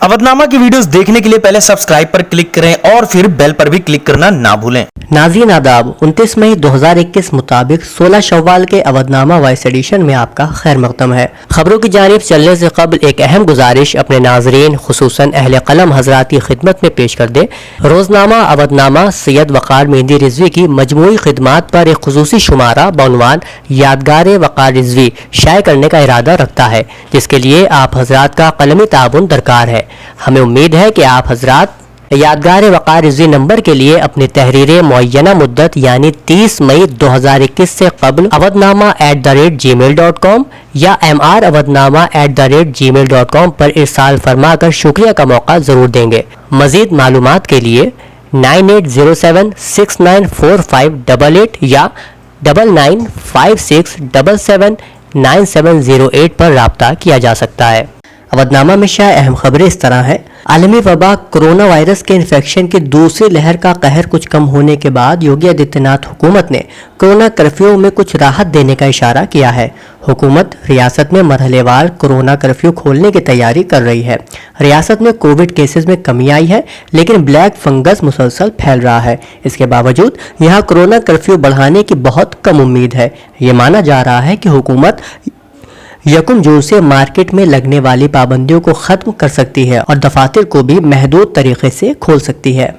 अवधनामा की वीडियोस देखने के लिए पहले सब्सक्राइब पर क्लिक करें और फिर बेल पर भी क्लिक करना ना भूलें। नाज़रीन आदाब, 29 मई 2021 मुताबिक 16 शव्वाल के अवधनामा वॉइस एडिशन में आपका खैर मकदम है। खबरों की जानिब चलने से कबल एक अहम गुजारिश अपने नाजरीन खुसूसन अहले कलम हजरात की खिदमत में पेश कर दे। रोजनामा अवधनामा सैयद वक़ार मेहंदी रिजवी की मजमूई खिदमात पर एक खुसूसी शुमारा बउनवान यादगार वक़ार रिजवी शाये करने का इरादा रखता है, जिसके लिए आप हजरात का कलमी ताबुन दरकार है। हमें उम्मीद है कि आप हजरात यादगार वक़ार रिजवी नंबर के लिए अपनी तहरीरें मुअय्यना मुद्दत यानी 30 मई 2021 से कबल awadnama@gmail.com या mrawadnama@gmail.com पर इरसाल फरमा कर शुक्रिया का मौका ज़रूर देंगे। मज़ीद मालूमात के लिए 9807694588 या 9956779708 पर राब्ता किया जा सकता है। अवधनामा में शायद अहम खबरें इस तरह है। आलमी वबा कोरोना वायरस के इन्फेक्शन की दूसरी लहर का कहर कुछ कम होने के बाद योगी आदित्यनाथ हुकूमत ने कोरोना कर्फ्यू में कुछ राहत देने का इशारा किया है। हुकूमत रियासत में मरहलेवार कोरोना कर्फ्यू खोलने की तैयारी कर रही है। रियासत में कोविड केसेस में कमी आई है, लेकिन ब्लैक फंगस मुसलसल फैल रहा है। इसके बावजूद यहाँ कोरोना कर्फ्यू बढ़ाने की बहुत कम उम्मीद है। ये माना जा रहा है कि हुकूमत 1 जून से मार्केट में लगने वाली पाबंदियों को खत्म कर सकती है और दफातर को भी महदूद तरीके से खोल सकती है।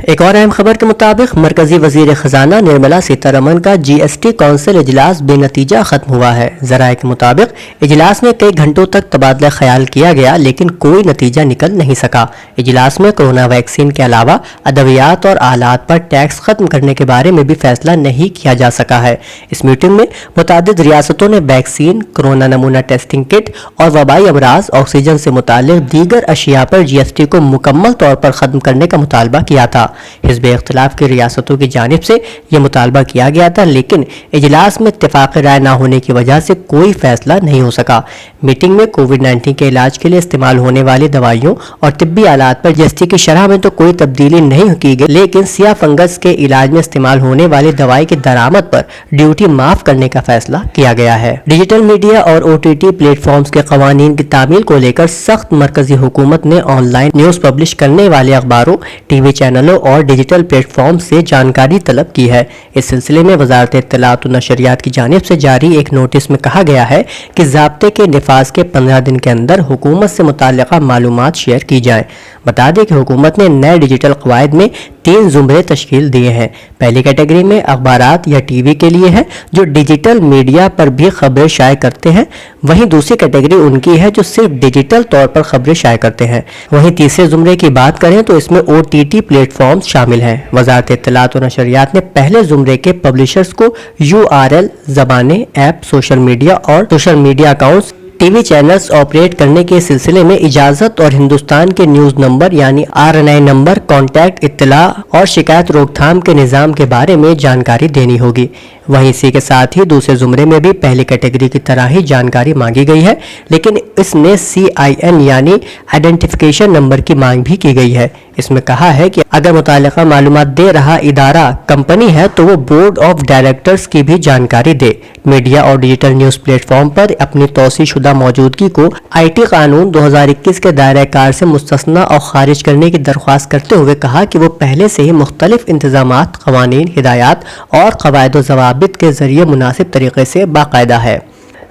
एक और अहम खबर के मुताबिक मरकजी वजीर खजाना निर्मला सीतारमन का GST काउंसिल इजलास बेनतीजा खत्म हुआ है। जराये के मुताबिक इजलास में कई घंटों तक तबादला ख्याल किया गया, लेकिन कोई नतीजा निकल नहीं सका। इजलास में कोरोना वैक्सीन के अलावा अद्वियात और आलात पर टैक्स खत्म करने के बारे में भी फैसला नहीं किया जा सका है। इस मीटिंग में मुतादिद रियासतों ने वैक्सीन, कोरोना नमूना टेस्टिंग किट और वबाई अमराज, ऑक्सीजन से मुताल्लिक दीगर अशिया पर GST को मुकम्मल तौर पर खत्म करने का मुतालबा किया था। हिज़्ब इख्तिलाफ की रियासतों की जानिब से यह मुतालबा किया गया था, लेकिन इजलास में इत्तेफाक राय न होने की वजह से कोई फैसला नहीं हो सका। मीटिंग में कोविड-19 के इलाज के लिए इस्तेमाल होने वाली दवाइयों और तिब्बी आलात पर GST की शरह में तो कोई तब्दीली नहीं की गई, लेकिन सिया फंगस के इलाज में इस्तेमाल होने वाली दवाई की दरामद पर ड्यूटी माफ करने का फैसला किया गया है। डिजिटल मीडिया और OTT प्लेटफॉर्म्स के कवानीन की तामील को लेकर सख्त मरकजी हुकूमत ने ऑनलाइन न्यूज़ पब्लिश करने वाले अखबारों, TV चैनलों और डिजिटल प्लेटफॉर्म से जानकारी तलब की है। इस सिलसिले में वजारत इत्तलात और नशरियात की जानिब से जारी एक नोटिस में कहा गया है कि ज़ाब्ते के निफाज के 15 दिन के अंदर हुकूमत से मुताल्लिक़ा मालूमात शेयर की जाएं। बता दें कि हुकूमत ने नए डिजिटल क़वायद में 3 ज़ुमरे तश्कील दिए हैं। पहली कैटेगरी में अखबारात या TV के लिए है जो डिजिटल मीडिया पर भी खबरें शाये करते हैं। वहीं दूसरी कैटेगरी उनकी है जो सिर्फ डिजिटल तौर पर खबरें शाये करते हैं। वहीं तीसरे ज़ुमरे की बात करें तो इसमें OTT प्लेटफॉर्म शामिल हैं। वजारत इत्तलात और नशरियात ने पहले ज़ुमरे के पब्लिशर्स को URL, ज़बानें, ऐप, सोशल मीडिया और social media accounts, TV channels operate करने के सिलसिले में इजाज़त और हिंदुस्तान के न्यूज़ नंबर यानी RNI नंबर, कॉन्टैक्ट, इत्तला और शिकायत रोकथाम के निज़ाम के बारे में जानकारी देनी होगी। वहीं इसी के साथ ही दूसरे ज़ुमरे में भी पहली कैटेगरी की तरह ही जानकारी मांगी गई है, लेकिन इसने CIN यानी आइडेंटिफिकेशन नंबर की मांग भी की गई है। इसमें कहा है कि अगर मुताल्लिक़ा मालूमात दे रहा इदारा कंपनी है तो वो बोर्ड ऑफ डायरेक्टर्स की भी जानकारी दे। मीडिया और डिजिटल न्यूज़ प्लेटफॉर्म पर अपनी तौसीशुदा मौजूदगी को IT कानून 2021 के दायरे कार से मुस्तस्ना और खारिज करने की दरख्वास्त करते हुए कहा कि वो पहले से ही मुख्तलिफ इंतजामात, क़वानीन, हिदायत और क़वायद व ज़वाबित के ज़रिए मुनासिब तरीके से बाकायदा है।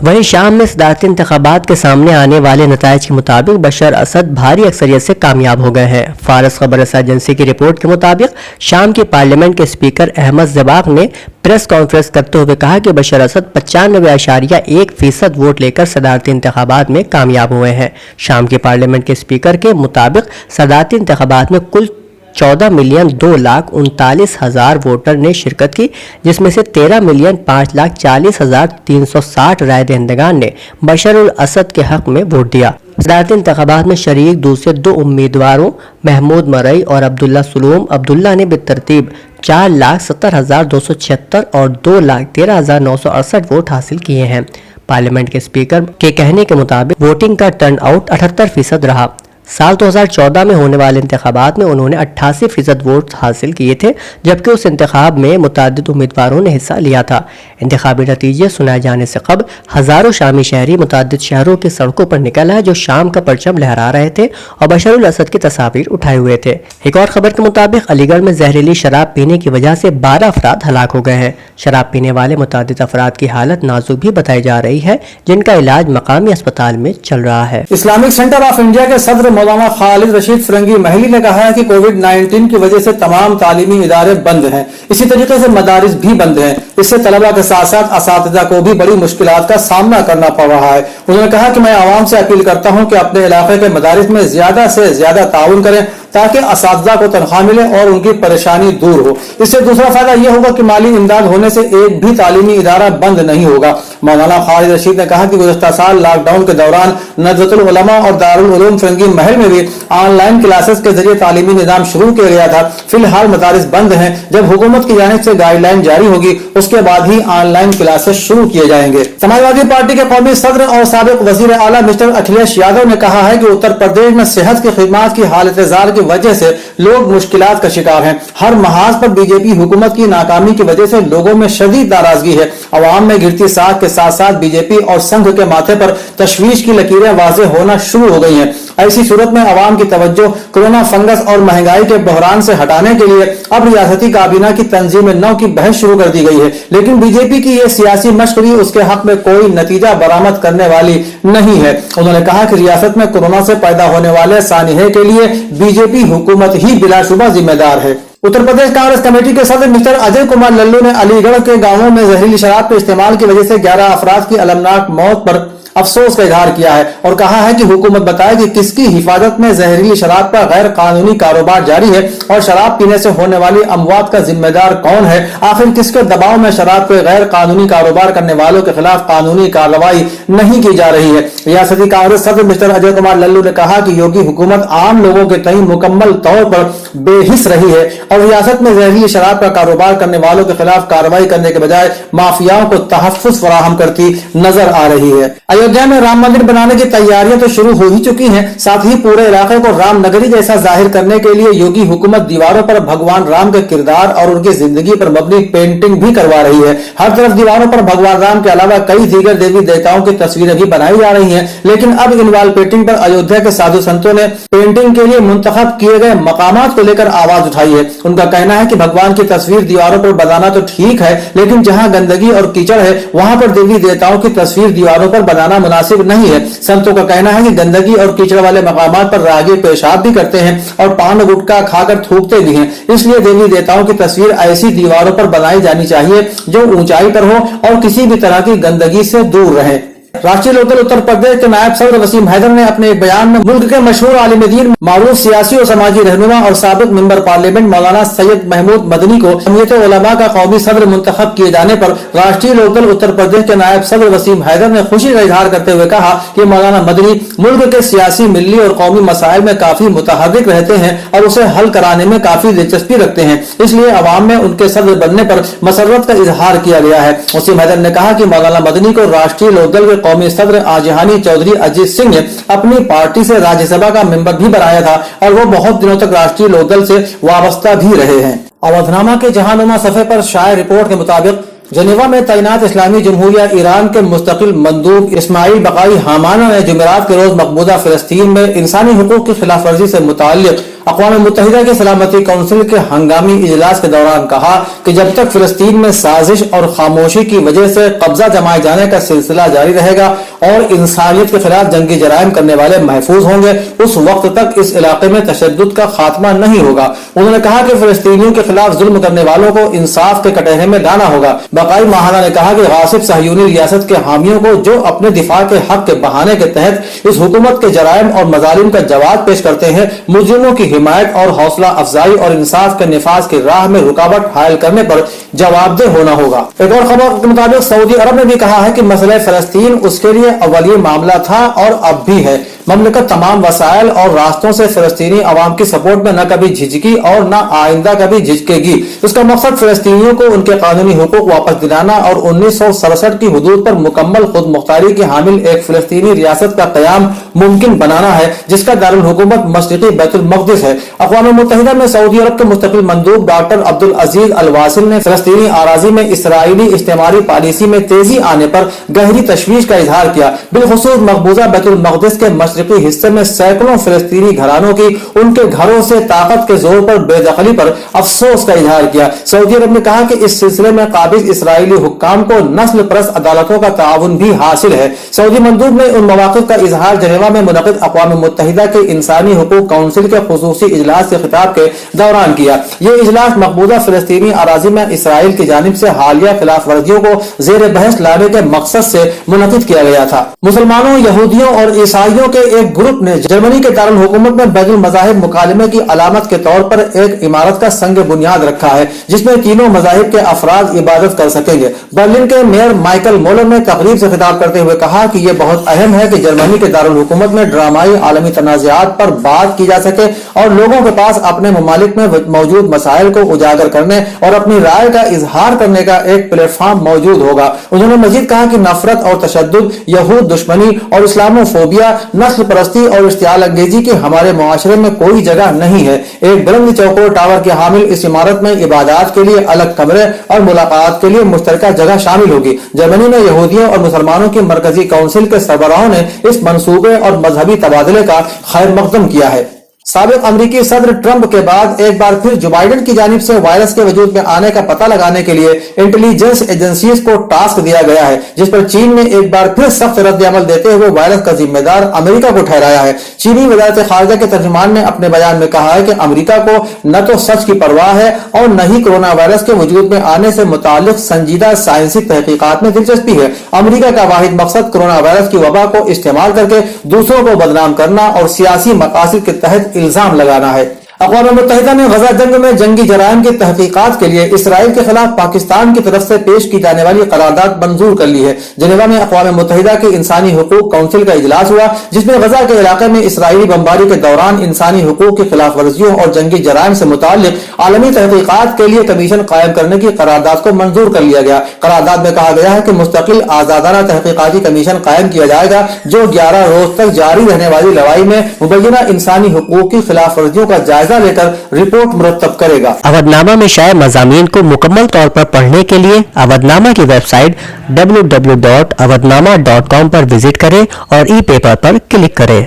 वहीं शाम में सदारती इंतखाबात के सामने आने वाले नताइज के मुताबिक बशर असद भारी अक्सरियत से कामयाब हो गए हैं। फारस खबर रसा एजेंसी की रिपोर्ट के मुताबिक शाम की पार्लियामेंट के स्पीकर अहमद ज़बाग ने प्रेस कॉन्फ्रेंस करते हुए कहा कि बशर असद 95.1% वोट लेकर सदारती इंतखाबात में कामयाब हुए हैं। शाम की पार्लियामेंट के स्पीकर के मुताबिक सदारती इंतखाबात में कुल 14,02,39,000 वोटर ने शिरकत की, जिसमें से 13,05,40,360 राय दहिंदगान ने बशर उल असद के हक में वोट दिया। सदारती इंतखाबात में शरीक दूसरे 2 उम्मीदवारों महमूद मरई और अब्दुल्ला सुलूम अब्दुल्ला ने बेतरतीब 4,70,276 और 2,13,968 वोट हासिल किए हैं। पार्लियामेंट के स्पीकर के कहने के मुताबिक वोटिंग का टर्न आउट 78% रहा। साल 2014 में होने वाले इंतखाबात में उन्होंने 88% वोट हासिल किए थे, जबकि उस इंतखाब में मुतअद्दिद उम्मीदवारों ने हिस्सा लिया था। इंतखाबी नतीजे सुनाए जाने से कबल हजारों शामी शहरी मुतअद्दिद शहरों की सड़कों पर निकल आए, जो शाम का परचम लहरा रहे थे और बशर उल असद की तस्वीर उठाए हुए थे। एक और खबर के मुताबिक अलीगढ़ में जहरीली शराब पीने की वजह से 12 अफराद हलाक हो गए हैं। शराब पीने वाले मुतअद्दिद अफराद की हालत नाजुक भी बताई जा रही है, जिनका इलाज मकामी अस्पताल में चल रहा है। इस्लामिक सेंटर ऑफ इंडिया के सदर मौलाना खालिद रशीद फिरंगी महली ने कहा है कि कोविड-19 की वजह से तमाम तालीमी इदारे बंद हैं। इसी तरीके से मदारिस भी बंद हैं। इससे तलबा के साथ साथ असातिज़ा को भी बड़ी मुश्किलात का सामना करना पड़ रहा है। उन्होंने कहा कि मैं आवाम से अपील करता हूं कि अपने इलाके के मदारिस में ज्यादा से ज्यादा ताउन करें ताकि असातिज़ा को तनख्वाह मिले और उनकी परेशानी दूर हो। इससे दूसरा फायदा यह होगा कि माली इमदाद होने से एक भी तालीमी इदारा बंद नहीं होगा। मौलाना खालिद रशीद ने कहा कि गुज़श्ता साल लॉकडाउन के दौरान नज़रतुल उलमा और दारुल उलूम फिरंगी महल में भी ऑनलाइन क्लासेस के जरिए तालीमी निजाम शुरू किया गया था। फिलहाल मदारिस बंद हैं। जब हुकूमत की जानिब से गाइडलाइन जारी होगी उसके बाद ही ऑनलाइन क्लासेस शुरू किए जाएंगे। समाजवादी पार्टी के कौमी सदर और साबिक वजीर आला मिस्टर अखिलेश यादव ने कहा है कि उत्तर प्रदेश में सेहत की खिदमात की हालत जार की वजह से लोग मुश्किलात का शिकार हैं। हर महाज पर बीजेपी हुकूमत की नाकामी की वजह से लोगों में शदीद नाराजगी है। अवाम में गिरती साख के साथ साथ बीजेपी और संघ के माथे पर तशवीश की लकीरें वाज़ेह होना शुरू हो गई हैं। ऐसी सूरत में अवाम की तवज्जो कोरोना फंगस और महंगाई के बहरान से हटाने के लिए अब रियासती काबीना की तंजीम नौ की बहस शुरू कर दी गई है, लेकिन बीजेपी की यह सियासी मशवरी उसके हक में कोई नतीजा बरामद करने वाली नहीं है। उन्होंने कहा कि रियासत में कोरोना से पैदा होने वाले सानिहे के लिए बीजेपी हुकूमत ही बिलाशुबा जिम्मेदार है। उत्तर प्रदेश कांग्रेस कमेटी के सदस्य मिस्टर अजय कुमार लल्लू ने अलीगढ़ के गांवों में जहरीली शराब के इस्तेमाल की वजह से 11 अफराद की अलमनाक मौत पर अफसोस का इजहार किया है और कहा है कि हुकूमत बताए कि किसकी हिफाजत में जहरीली शराब का गैर कानूनी कारोबार जारी है और शराब पीने से होने वाली अमवात का जिम्मेदार कौन है। आखिर किसके दबाव में शराब के गैर कानूनी कारोबार करने वालों के खिलाफ कानूनी कार्रवाई नहीं की जा रही है। रियासती कांग्रेस सदस्य मिस्टर अजय कुमार लल्लू ने कहा कि योगी हुकूमत आम लोगों के तई मुकम्मल तौर पर बेहिस रही है और रियासत में जहरीली शराब का कारोबार करने वालों के खिलाफ कार्रवाई करने के बजाय माफियाओं को तहफ्फुज़ फराहम करती नजर आ रही है। अयोध्या में राम मंदिर बनाने की तैयारियां तो शुरू हो ही चुकी हैं। साथ ही पूरे इलाके को राम नगरी जैसा जाहिर करने के लिए योगी हुकूमत दीवारों पर भगवान राम के किरदार और उनकी जिंदगी पर मबनी पेंटिंग भी करवा रही है। हर तरफ दीवारों पर भगवान राम के अलावा कई दीगर देवी देवताओं की तस्वीरें भी बनाई जा रही हैं, लेकिन अब इन वॉल पेंटिंग पर अयोध्या के साधु संतों ने पेंटिंग के लिए मुंतखब किए गए मकामात को लेकर आवाज उठाई है। उनका कहना है कि भगवान की तस्वीर दीवारों पर बनाना तो ठीक है, लेकिन जहां गंदगी और कीचड़ है वहां पर देवी देवताओं की तस्वीर दीवारों पर बनाना मुनासिब नहीं है। संतों का कहना है कि गंदगी और कीचड़ वाले मकामात पर राहगीर पेशाब भी करते हैं और पान गुटखा खाकर थूकते भी हैं। इसलिए देवी देवताओं की तस्वीर ऐसी दीवारों पर बनाई जानी चाहिए जो ऊंचाई पर हो और किसी भी तरह की गंदगी से दूर रहे। राष्ट्रीय लोकदल उत्तर प्रदेश के नायब सदर वसीम हैदर ने अपने एक बयान में मुल्क के मशहूर आलिम दीन, मारूफ सियासी और समाजी रहनुमा और साबिक मेंबर पार्लियामेंट मौलाना सैयद महमूद मदनी को जमीयत उलमा का कौमी सदर मुंतखब किए जाने पर राष्ट्रीय लोकदल उत्तर प्रदेश के नायब सदर वसीम हैदर ने खुशी का इजहार करते हुए कहा कि मौलाना मदनी मुल्क के सियासी, मिली और कौमी मसाइल में काफी मुतहर्रिक रहते हैं और उसे हल कराने में काफी दिलचस्पी रखते हैं, इसलिए अवाम में उनके सदर बनने पर मसर्रत का इजहार किया गया है। वसीम हैदर ने कहा कि मौलाना मदनी को राष्ट्रीय लोकदल के कौमी सदर आजहानी चौधरी अजीत सिंह ने अपनी पार्टी से राज्यसभा का मेंबर भी बनाया था और वो बहुत दिनों तक राष्ट्रीय लोकदल से वाबस्ता भी रहे हैं। अवधनामा के जहानुमा सफे पर शाये रिपोर्ट के मुताबिक जनेवा में तैनात इस्लामी जमहूरिया ईरान के मुस्तकिल मंदूब इस्माइल बकाई हामाना ने जुमेरात के रोज मकबूजा फिलिस्तीन में इंसानी हुकूक की खिलाफ वर्जी से मुताल्लिक अक़वाम मुत्तहिदा की सलामती काउंसिल के हंगामी इजलास के दौरान कहा कि जब तक फिलिस्तीन में साजिश और खामोशी की वजह से कब्जा जमाए जाने का सिलसिला जारी रहेगा और इंसानियत के खिलाफ जंगी जराइम करने वाले महफूज होंगे, उस वक्त तक इस इलाके में तशद्दुद का खात्मा नहीं होगा। उन्होंने कहा कि फिलिस्तीनियों के खिलाफ जुल्म करने वालों को इंसाफ के कटहरे में लाना होगा। बकाई महाना ने कहा कि गासिब सहयूनी रियासत के हामियों को जो अपने दिफा के हक के बहाने के तहत इस हुकूमत के जराइम और मजालिम का जवाब पेश करते हैं, मुजरिमों की हिमायत और हौसला अफजाई और इंसाफ के निफाज की राह में रुकावट हायल करने पर जवाबदेह होना होगा। एक और खबर के मुताबिक सऊदी अरब ने भी कहा है कि मसला फलस्तीन उसके लिए अवली मामला था और अब भी है। ममलकत तमाम वसाइल और रास्तों से फिलिस्तीनी अवाम की सपोर्ट में न कभी झिझकी और न आइंदा कभी झिझकेगी। इसका मकसद फिलिस्तीनियों को उनके कानूनी हुकूक वापस दिलाना और 1967 की हुदूद पर मुकम्मल खुद मुख्तारी की हामिल एक फिलिस्तीनी रियासत का कयाम मुमकिन बनाना है, जिसका दारुल हुकूमत मशरिकी बैतुल मक़दिस है। अक़वाम मुत्तहिदा में सऊदी अरब के मुस्तकिल मंदूब डॉक्टर अब्दुल अजीज अल वासिल ने फिलिस्तीनी आराजी में इसराइली इस्तेमारी पॉलिसी में तेजी आने पर गहरी तशवीश का इजहार किया। बिलखुसूस मकबूजा बैतुल मक़दिस के मशरिकी हिस्से में सैकड़ों फिलिस्तीनी घरानों की उनके घरों से ताकत के जोर पर बेदखली पर अफसोस का इजहार किया। सऊदी अरब ने कहा कि इस सिलसिले में काबिज इसराइली हुक्काम को नस्ल परस्त अदालतों का ताउन भी हासिल है। सऊदी मंदूब ने उन मवाक़िफ़ का इजहार जेनेवा में मुनक़िद अक़वाम मुत्तहिदा के इंसानी हुकूक काउंसिल के खुसूसी इजलास से खिताब के दौरान किया। ये इजलास मकबूजा फिलिस्तीनी अराजी में इसराइल की जानिब से हालिया खिलाफ वर्जियों को जेर बहस लाने के मकसद से मुनक़िद किया गया था। मुसलमानों, यहूदियों और ईसाइयों के एक ग्रुप ने जर्मनी के दारुल हुकूमत में बैनुल मज़ाहिब मुकालमे की अलामत के तौर पर एक इमारत का संग बुनियाद रखा है, जिसमें तीनों मज़ाहिब के अफराद इबादत कर सकेंगे। बर्लिन के मेयर माइकल मोलर ने तकरीब से खिताब करते हुए कहा कि यह बहुत अहम है कि जर्मनी के दारुल हुकूमत में ड्रामाई आलमी तनाज़ात पर बात की जा सके और लोगों के पास अपने ममालिक में मौजूद मसाइल को उजागर करने और अपनी राय का इजहार करने का एक प्लेटफॉर्म मौजूद होगा। उन्होंने मजीद कहा कि नफरत और तशद्दुद, यहूद दुश्मनी और इस्लामोफोबिया, नस्ल परस्ती और इश्तियाल अंगेजी की हमारे मुआशरे में कोई जगह नहीं है। एक बुलंद चौकोर टावर के हामिल इस इमारत में इबादत के लिए अलग कमरे और मुलाकात के लिए मुश्तरका जगह शामिल होगी। जर्मनी में यहूदियों और मुसलमानों की मरकजी काउंसिल के सरबराहों ने इस मंसूबे और मजहबी तबादले का खैर मकदम किया है। साबिक अमरीकी सदर ट्रंप के बाद एक बार फिर जो बाइडेन की जानिब से वायरस के वजूद में आने का पता लगाने के लिए इंटेलिजेंस एजेंसीज को टास्क दिया गया है, जिस पर चीन ने एक बार फिर सख्त रद्द-ए-अमल देते हुए वायरस का जिम्मेदार अमेरिका को ठहराया है। चीनी वज़ारत ख़ारिजा के तर्जुमान ने अपने बयान में कहा है कि अमेरिका को न तो सच की परवाह है और न ही कोरोना वायरस के वजूद में आने से मुताल्लिक संजीदा साइंसी तहकीकात में दिलचस्पी है। अमेरिका का वाहिद मकसद कोरोना वायरस की वबा को इस्तेमाल करके दूसरों को बदनाम करना और सियासी मकासद के तहत इल्जाम लगाना है। अक़वाम मुत्तहिदा ने गजा जंग में जंगी जराइम की तहकीकात के लिए इसराइल के खिलाफ पाकिस्तान की तरफ से पेश की जाने वाली करारदाद मंजूर कर ली है। जेनेवा में अक़वाम मुत्तहिदा की इंसानी हुकूक काउंसिल का इजलास हुआ, जिसमें गजा के इलाके में इसराइली बमबारी के दौरान इंसानी हुकूक की खिलाफ वर्जियों और जंगी जराइम से मुताल्लिक आलमी तहकीकात के लिए कमीशन कायम करने की करारदाद को मंजूर कर लिया गया। करारदाद में कहा गया है कि मुस्तकिल आजादाना तहकीकाती कमीशन कायम किया जाएगा, जो 11 रोज तक जारी रहने वाली लड़ाई में मुबैना इंसानी हुकूक की खिलाफ वर्जियों का जायजा लेकर रिपोर्ट मुरतब करेगा। अवधनामा में शाये मज़ामीन को मुकम्मल तौर पर पढ़ने के लिए अवधनामा की वेबसाइट www.awadhnama.com पर विजिट करें और ई पेपर पर क्लिक करें।